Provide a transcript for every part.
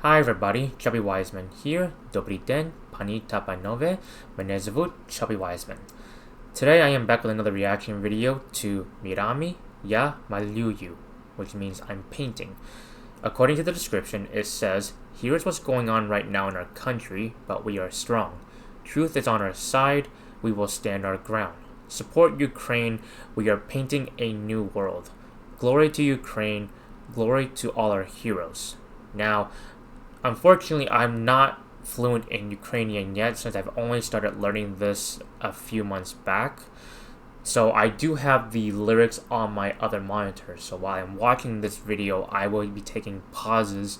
Hi everybody, Chubby Wiseman here. Dobry den, pani tapanowe, mnie zовут Chubby Wiseman. Today I am back with another reaction video to Mirami, я малюю, which means I'm painting. According to the description, it says, here's what's going on right now in our country, but we are strong. Truth is on our side, we will stand our ground. Support Ukraine, we are painting a new world. Glory to Ukraine, glory to all our heroes. Now, unfortunately, I'm not fluent in Ukrainian yet since I've only started learning this a few months back. So I do have the lyrics on my other monitor. So while I'm watching this video, I will be taking pauses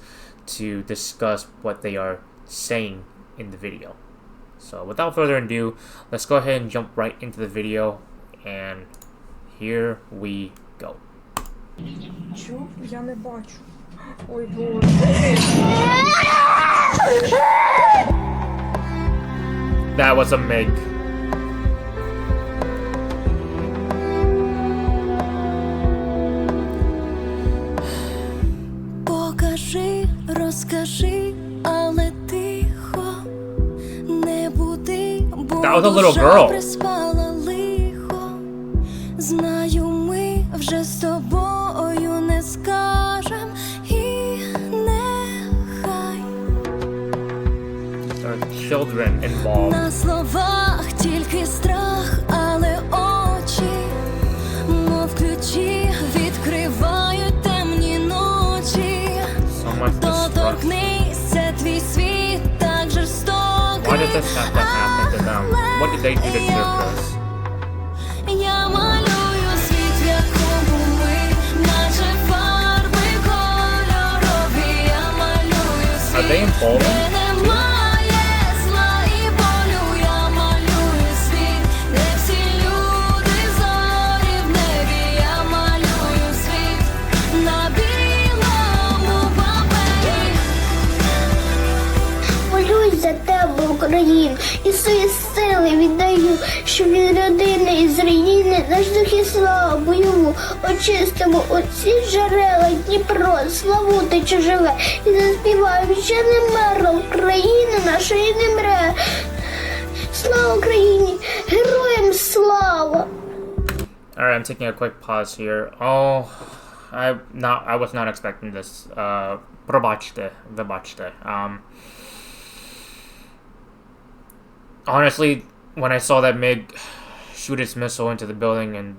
to discuss what they are saying in the video. So without further ado, let's go ahead and jump right into the video. And here we go. Що? Я не бачу. Ой, Боже. That was a Meg. Покажи, розкажи, але тихо, не буди, бо душа приспала лихо. Знаю, ми вже з тобою не скажем, і нехай. There are children involved. На словах тільки страх, але очі, мов ключі, відкривають темні ночі. Доторкнися, твій світ так жорстокий. Why did this have to happen to them? What did they do to deserve this? Я малюю світ, в якому ми, наче фарби кольорові. Я малюю Are they in світ, Poland? де немає зла і болю. Я малюю світ, де всі люди зорі в небі. Я малюю світ на білому папері. Молюсь за тебе, Україну, і свої сили віддаю, щоб від родини і з країни наш дух і славу бойову очистимо оці джерела Дніпро, Славутичі живе, і заспіваємо, ще не мерла Україна наша і не мре. Слава Україні, героям слава! Alright, I'm taking a quick pause here. Oh, I was not expecting this. Пробачте, вибачте. Honestly, when I saw that MiG shoot its missile into the building and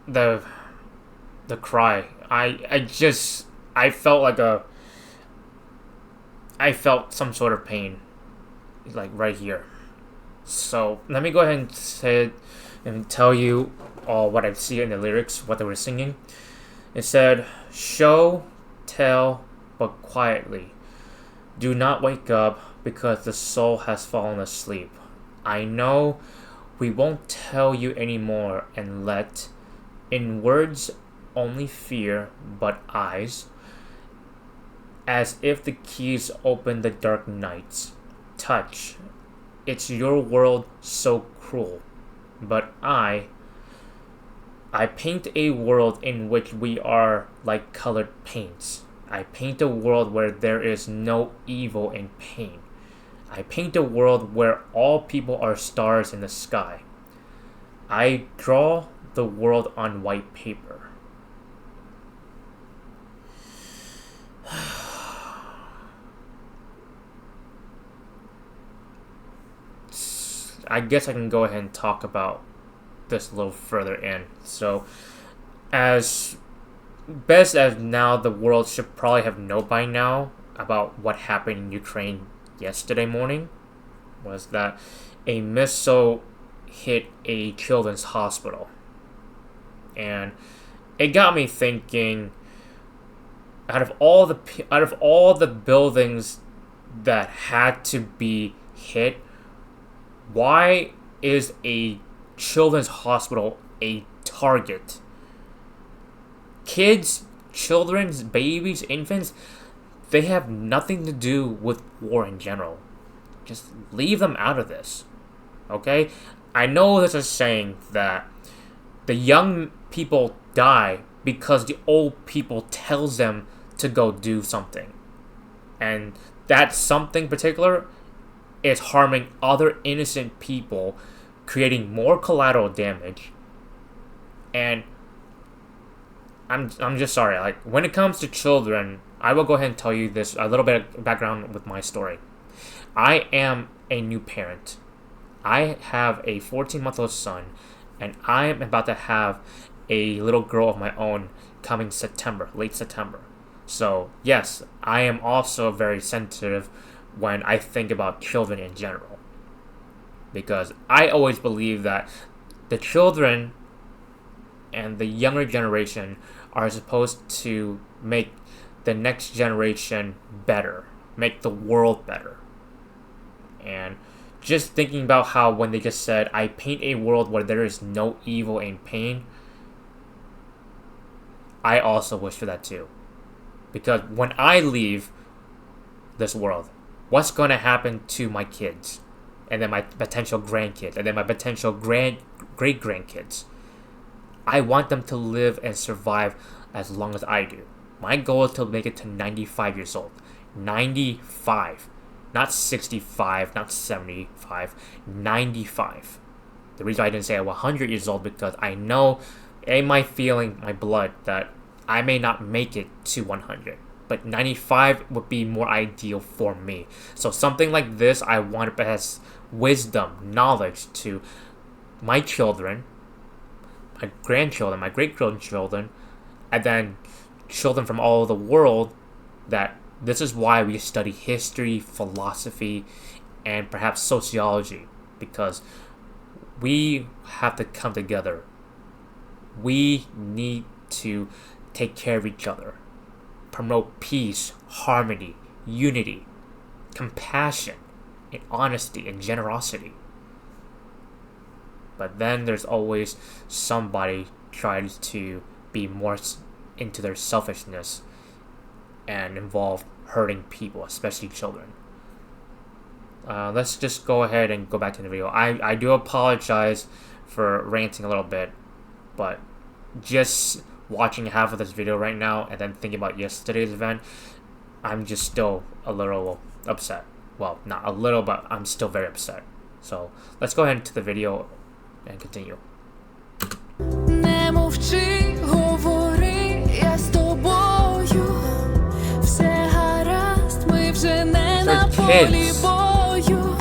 the cry, I felt like I felt some sort of pain, like right here. So let me go ahead and say it and tell you all what I see in the lyrics, what they were singing. It said, show, tell, but quietly. Do not wake up because the soul has fallen asleep. I know we won't tell you anymore and let in words only fear but eyes, as if the keys open the dark nights. Touch, it's your world so cruel, but I paint a world in which we are like colored paints. I paint a world where there is no evil and pain. I paint a world where all people are stars in the sky. I draw the world on white paper. I guess I can go ahead and talk about this a little further in. So, as best as now the world should probably have known by now about what happened in Ukraine yesterday morning, was that a missile hit a children's hospital. And it got me thinking, out of all the buildings that had to be hit, why is a children's hospital a target? Kids, children, babies, infants, they have nothing to do with war in general. Just leave them out of this. Okay? I know there's a saying that the young people die because the old people tells them to go do something. and that something particular is harming other innocent people, creating more collateral damage. And I'm just sorry, like, when it comes to children, I will go ahead and tell you this, a little bit of background with my story. I am a new parent. I have a 14-month-old son, and I am about to have a little girl of my own coming September, late September. So yes, I am also very sensitive when I think about children in general, because I always believe that the children and the younger generation are supposed to make the next generation better, make the world better. And just thinking about how when they just said, I paint a world where there is no evil and pain, I also wish for that too. Because when I leave this world, what's going to happen to my kids? And then my potential grandkids, and then my potential great-grandkids? I want them to live and survive as long as I do. My goal is to make it to 95 years old. 95. Not 65, not 75. 95. The reason I didn't say 100 years old, because I know in my feeling, my blood, that I may not make it to 100. But 95 would be more ideal for me. So something like this, I want to pass wisdom, knowledge to my children, my grandchildren, my great-grandchildren, and then children from all over the world, that this is why we study history, philosophy, and perhaps sociology, because we have to come together. We need to take care of each other, promote peace, harmony, unity, compassion, and honesty and generosity. But then there's always somebody tries to be more into their selfishness and involve hurting people, especially children. Let's just go ahead and go back to the video. I do apologize for ranting a little bit, but just watching half of this video right now and then thinking about yesterday's event, I'm just still a little upset. Well, not a little, but I'm still very upset. So let's go ahead into the video and continue. Не мовчи, говори, я з тобою. Все гаразд, ми вже не на полі бою.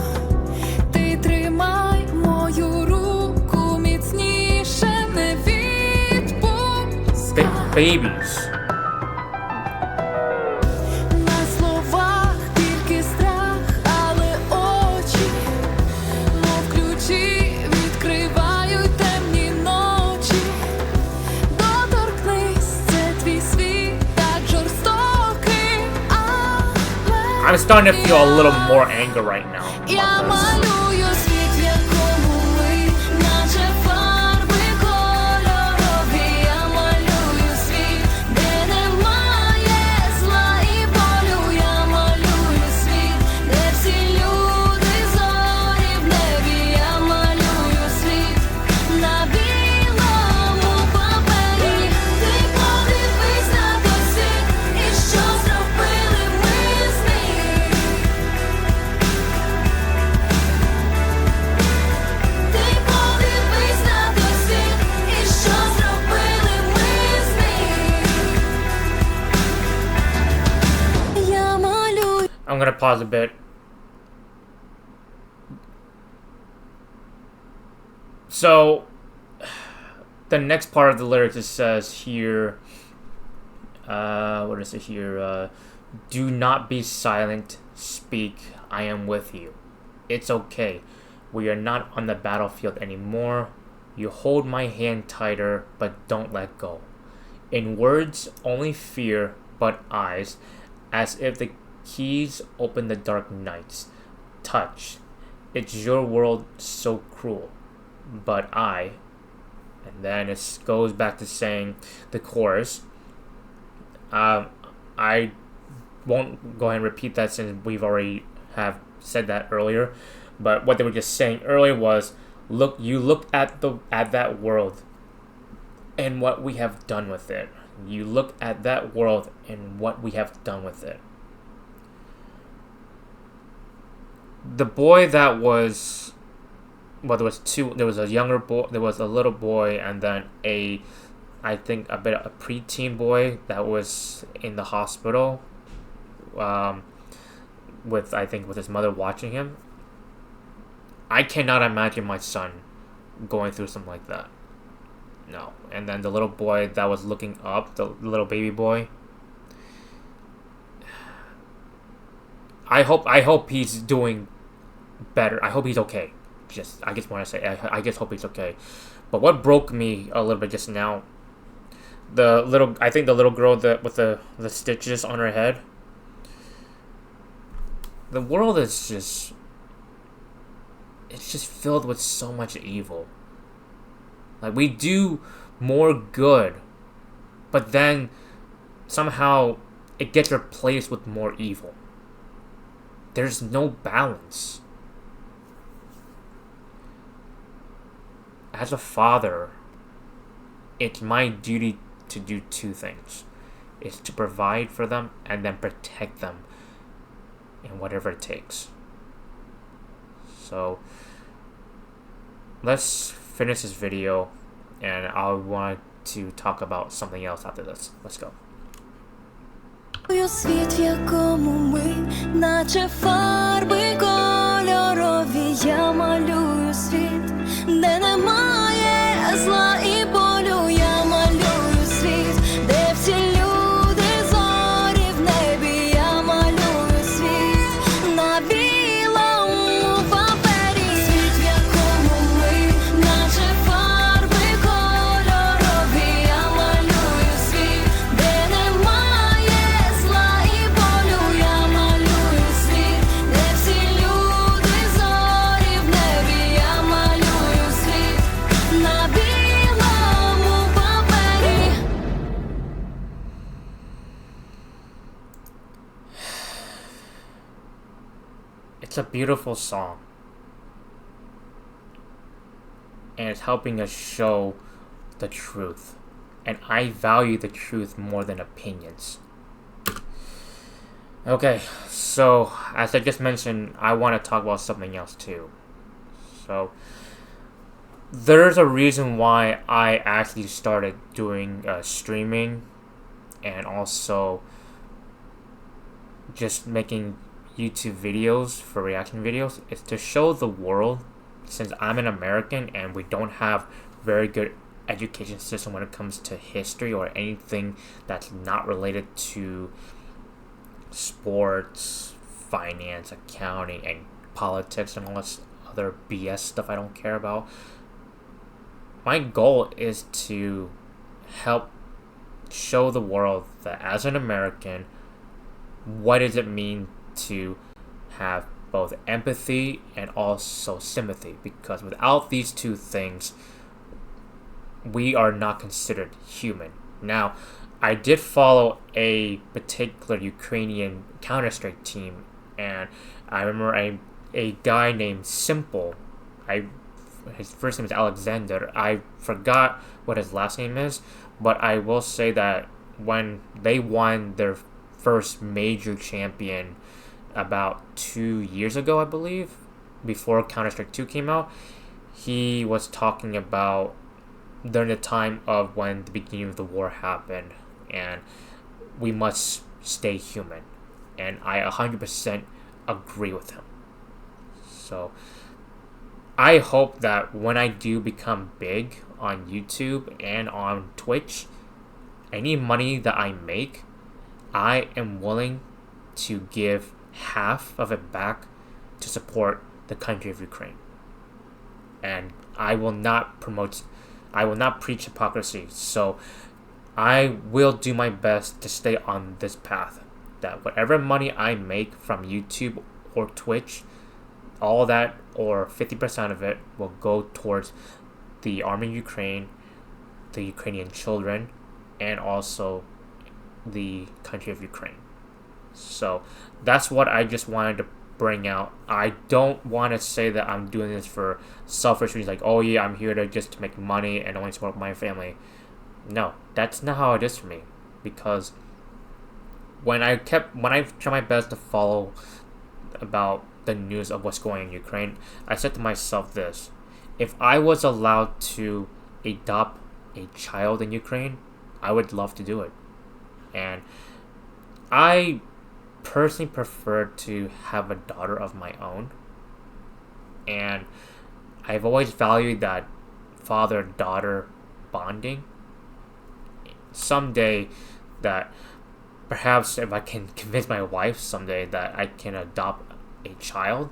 Ти тримай мою руку міцніше, не відпускай. Babies. На словах тільки страх, але очі, мов ключі, відкривають темні ночі. Доторкнись, це твій світ, так жорстокий, але I'm starting to feel a little more anger right now. я about this. малюю світ, в якому ви, наче фарби кольорові. Я малюю світ, де немає зла і болю. Я малюю світ, де всі люди зорі в небі. Я малюю світ на білому папері. Ти подивись на той світ, і що зробили ми з ним. Ти подивись на той світ, і що зробили ми з ним. Я малюю. I'm gonna pause a bit. So, the next part of the lyrics, it says here, what is it here? Do not be silent, speak, I am with you. It's okay. We are not on the battlefield anymore. You hold my hand tighter, but don't let go. In words, only fear, but eyes, as if the keys open the dark nights. Touch. It's your world so cruel, but I. And then it goes back to saying the chorus. I won't go ahead and repeat that since we've already have said that earlier. But what they were just saying earlier was, look, you look at that world and what we have done with it. You look at that world and what we have done with it. the boy that was, well, there was two. There was a younger boy. There was a little boy, and then I think a preteen boy that was in the hospital, with his mother watching him. I cannot imagine my son going through something like that. No. And then the little boy that was looking up, the little baby boy. I hope he's doing better. I hope he's okay. I just want to say, I just hope he's okay. But what broke me a little bit just now, the little girl with the stitches on her head. The world is just, it's just filled with so much evil. Like, we do more good, but then somehow it gets replaced with more evil. There's no balance. As a father, it's my duty to do two things. It's to provide for them and then protect them in whatever it takes. So let's finish this video, and I want to talk about something else after this. Let's go. Світ, в якому ми, наче фарби кольорові, я малюю світ, де немає зла і болю, я малюю світ, де всі люди зорі в небі, я малюю світ, на білому папері. Світ, в якому ми, наче фарби кольорові, я малюю світ, де немає зла і болю, я малюю світ, де всі люди зорі в небі, я малюю світ, на білому папері. It's a beautiful song, and it's helping us show the truth. And I value the truth more than opinions. Okay, so as I just mentioned, I want to talk about something else too. So there's a reason why I actually started doing streaming, and also just making YouTube videos for reaction videos. It's to show the world, since I'm an American and we don't have very good education system when it comes to history or anything that's not related to sports, finance, accounting, and politics, and all this other BS stuff I don't care about. My goal is to help show the world that as an American, what does it mean to have both empathy and also sympathy, because without these two things, we are not considered human. Now, I did follow a particular Ukrainian Counter-Strike team, and I remember a guy named Simple. His first name is Alexander. I forgot what his last name is, but I will say that when they won their first major champion about 2 years ago, I believe, before Counter-Strike 2 came out, he was talking about during the time of when the beginning of the war happened, and we must stay human. And I 100% agree with him. So I hope that when I do become big on YouTube and on Twitch, any money that I make, I am willing to give half of it back to support the country of Ukraine. And I will not preach hypocrisy. So I will do my best to stay on this path, that whatever money I make from YouTube or Twitch, all that, or 50% of it, will go towards the army of Ukraine, the Ukrainian children, and also the country of Ukraine. So that's what I just wanted to bring out. I don't want to say that I'm doing this for selfish reasons, like, oh yeah, I'm here to just make money and only support my family. No, that's not how it is for me. Because when I try my best to follow about the news of what's going on in Ukraine, I said to myself this: if I was allowed to adopt a child in Ukraine, I would love to do it. And I personally prefer to have a daughter of my own. And I've always valued that father-daughter bonding. Someday, that perhaps if I can convince my wife someday that I can adopt a child.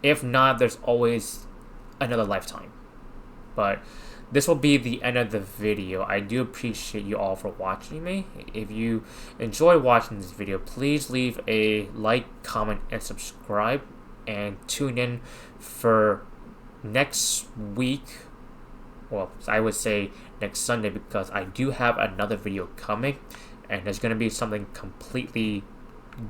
If not, there's always another lifetime. But this will be the end of the video. I do appreciate you all for watching me. If you enjoy watching this video, please leave a like, comment, and subscribe. And tune in for next week. Well, I would say next Sunday, because I do have another video coming. And there's going to be something completely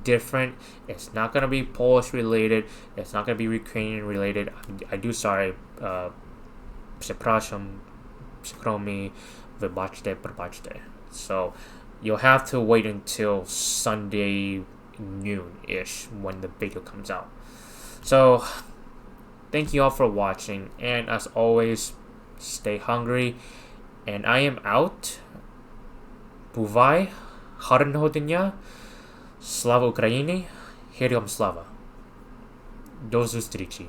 different. It's not going to be Polish related. It's not going to be Ukrainian related. I do, sorry. Przepraszam, przykro mi, wybaczcie, probaczcie. So you'll have to wait until Sunday noon-ish when the video comes out. So thank you all for watching, and as always, stay hungry. And I am out. Бувай, гарного дня, слава Україні, героям слава. До зустрічі.